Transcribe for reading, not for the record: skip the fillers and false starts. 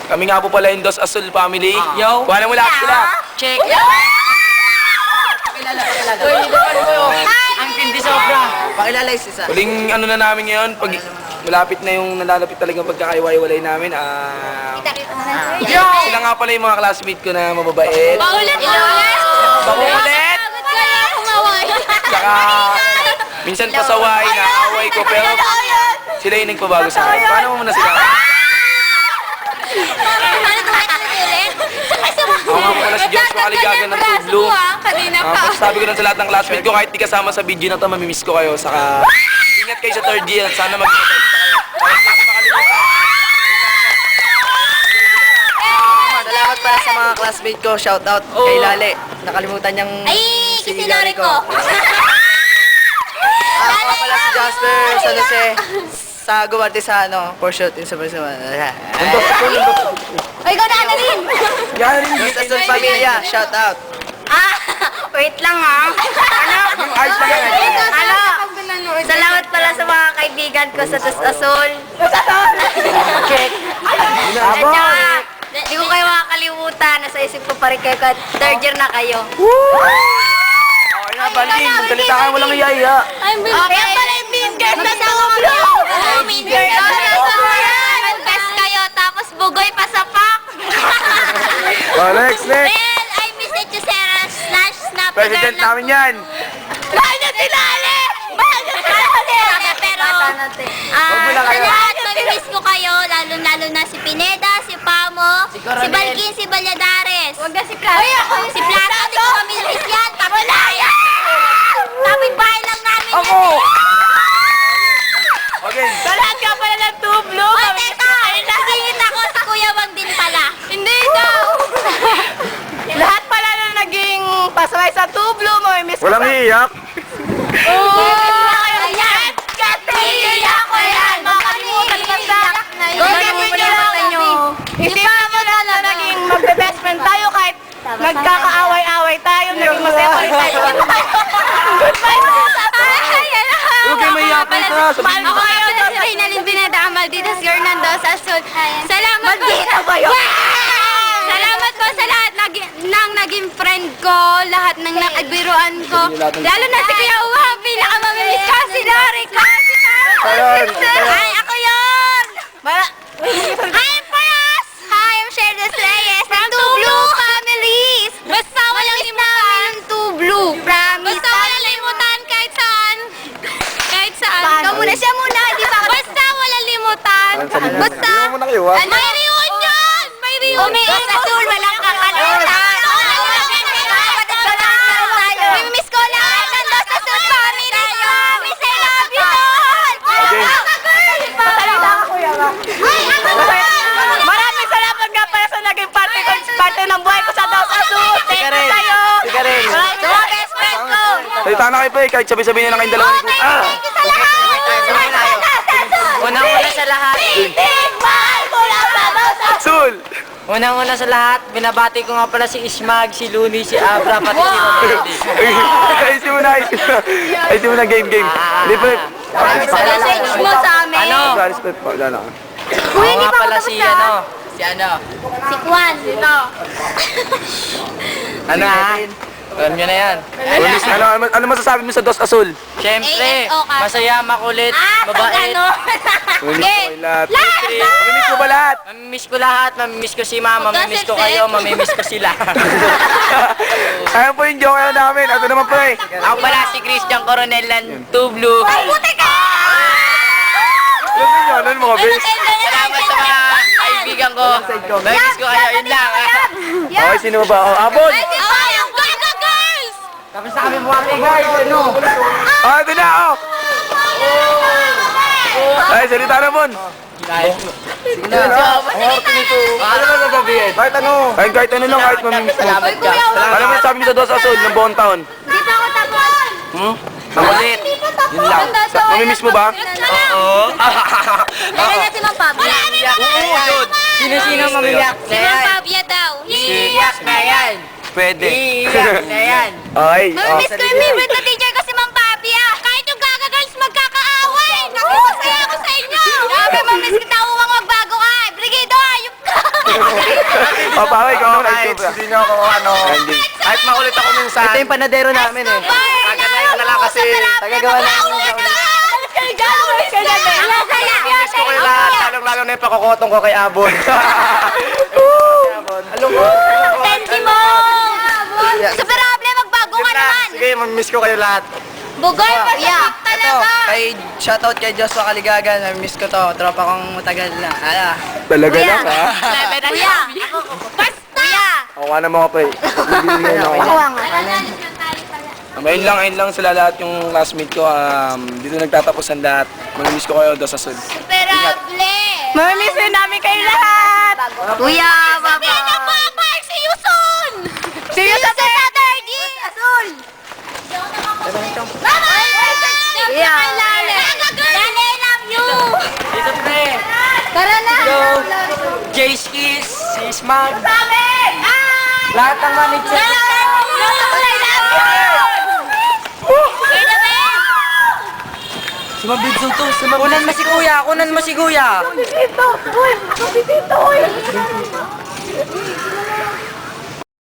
Kami nga po pala yung Dos Azul family. Yo. Kuha na mo lahat sila. Check. Ang tindi sobra. Pakilala yung isa. Huling ano na namin ngayon, pag malapit na yung nalalapit talagang pagkakaiwalay namin. Sila nga pala yung mga classmate ko na mababait. Paulit! Makukulit! Saka minsan pasaway na away ko pero sila yung nagpabago sa akin. Paano mo muna sila? Ako nga po pala si Joshua Kaligagan ng Tublo. Kanina pa. Sabi ko lang sa lahat ng classmate ko, kahit di kasama sa video na to, mamimiss ko kayo. Saka ingat kayo sa third year at sana mag-ibig kayo. Para hindi namin makalimutan. Salamat para sa mga classmate ko. Shout out kay Lale. Nakalimutan niyang Ay, kisinari ko. Ako nga pala si Jasper San Jose. Sa Guwarte sa for shoot in sa Barcelona. Ay, ikaw na rin. Yan rin. Sa Sun Pamilya, shout out. Wait lang ha. Ayos na yan. Salamat pala sa mga kaibigan ko sa Dos Azul. Check. Hindi ko kayo makakalimutan. Nasa isip ko pa rin kayo. Third year na kayo. Okay na, Banding. Magsalita kayo, walang iyaya. Okay, pala yung mean girls na Tublo. Mean girls. Mag-best kayo, tapos bugoy pa sa pack. Next. Well, I miss it to Sarah /Snap. President namin yan. Mahal niya si Lale! Mahal niya si Lale! Pero, sa lahat, mamimiss ko kayo, lalo-lalo na si Pineda, si Pamo, si Balkin, si Balyadares. Huwag na si Plato. Si Plato, hindi ko mamimiss yan. Tapit bahay lang namin yan. Okay. Sa lahat ka pala ng Tublo. O, teka, nasingit ako si Kuya Wag din pala. Hindi ikaw. Lahat pala na naging pasaway sa Tublo, mamimiss ko Walang pa. iiyak. Ayan! Katiyak ko yan! Makalimutan ka sa... Isipin mo na naging magbe-best friend tayo kahit nagkakaaway-away tayo, naging masaya pa rin tayo. Goodbye mo! Huwag kayo maiyak na ito. Ako yung si Reynalyn Pineda Amalditas Fernando sa Azul. Salamat po. Salamat po sa lahat ng naging friend ko, lahat ng nakabiruan ko. Lalo na si Kuya Uwa, pinakamamimiss ka, si Lari ka, si Pao. Ay, ako yun! Hi, Payas! Hi, I'm Sherdes Reyes ng Tublo Families! Basta walang limutan ng Tublo. Promise. Basta walang limutan kahit saan. Kahit saan. Ikaw muna, siya muna. Di ba? Basta walang limutan. Basta. May reunion! May reunion! Sa Azul, walang kakalimutan. Miss ko lahat ng Dos Azul family. Miss, I love you all! Maraming salamat nga pala sa naging parte ng buhay ko sa Dos Azul. Thank you sa'yo. Ika rin. Sa mga best friend ko. Salita na kayo pa kahit sabi-sabihin na lang kayong dalawa. Thank you sa lahat. Unang-una sa lahat. Sul! Unang-una sa lahat, binabati ko nga pala si Ismag, si Luni, si Abra, pati si Roberti. Ayusin mo na. Ayusin mo na game. Hindi pa. Message mo sa amin. Ano? Respect po. Dala ka. Ako nga pala si ano. Si Juan. Ano ha? Alam nyo na yan. Ano masasabi mo sa Dos Azul? Siyempre, ASO ka. masaya, makulit, mabait. Lahat. Mamimiss ko ba lahat? Mamimiss ko lahat, mamimiss ko si Mama, mamimiss ko kayo, mamimiss ko sila. Ayan po yung joke namin. Ito naman po eh. Ako pala si Christian Coronel ng Tublo. Puti ka! Ano mga bes? Salamat sa mga kaibigan ko. Mamimiss ko kayo, yun lang. Okay, sino ba? Abon! Yung Gaga Girls! Tapos na kami buwate guys, ano? Ito na oh! Ay, salita na Bon! Sige na. Ano na sasabihin? Kahit ano lang, kahit mamimiss mo. Salamat ka. Ano mo sabi mo sa Dos Azul ng buong taon? Di pa ako tapos! Makulit. Yun lang. Mamimiss mo ba? Oo. Meron na si Ma'am Pabia. Oo, yun. Sino-sino mamiyak? Si Ma'am Pabia daw. Iyak na yan. Pwede. Iyak na yan. Okay. Mamimiss ko yung favorite na teacher ko si Ma'am Pabia. Kahit yung Gaga Girls magkakaaway. Nakikusaya ako sa inyo. Sabi, mamiss kita, uwang magbago ka. Brigido, ayup ka. hindi nyo ako kahit makulit ako minsan. Ito yung panadero namin eh. Kaganayan na lang kasi. Tagagawa namin yung Miss ko kayo lahat. Lalong-lalo na yung pakukotong ko kay Abon. Tendi mo! Superable, magbago ka naman! Sige, miss ko kayo lahat. Bugay pa siya talaga! Kay shoutout kay Joshua Kaligagan, miss ko to. Tropa kong matagal na. Talaga lang ha? Kuya! Basta! Ako nga naman ka pa eh. Bibigyan ako. Ayun lang sila lahat yung classmate ko. Dito nagtatapos ang lahat. Mamimiss ko kayo doon sa sud. Superable! Mamimiss din namin kayo lahat. Kuya, baba! Sabihan na papa! See you soon! See you sa Saturday! Azul! Bye-bye! Yeah. Lale! Lale, I love you! Dito pre. Tara na! Hello. Jace Kiss, si Ismag. Hi! Lahat ng manager. I love you! Kuya Ben! Sumabidso to. Kunan mo si kuya. Kunan mo si kuya. Dito, uy. Dito, uy.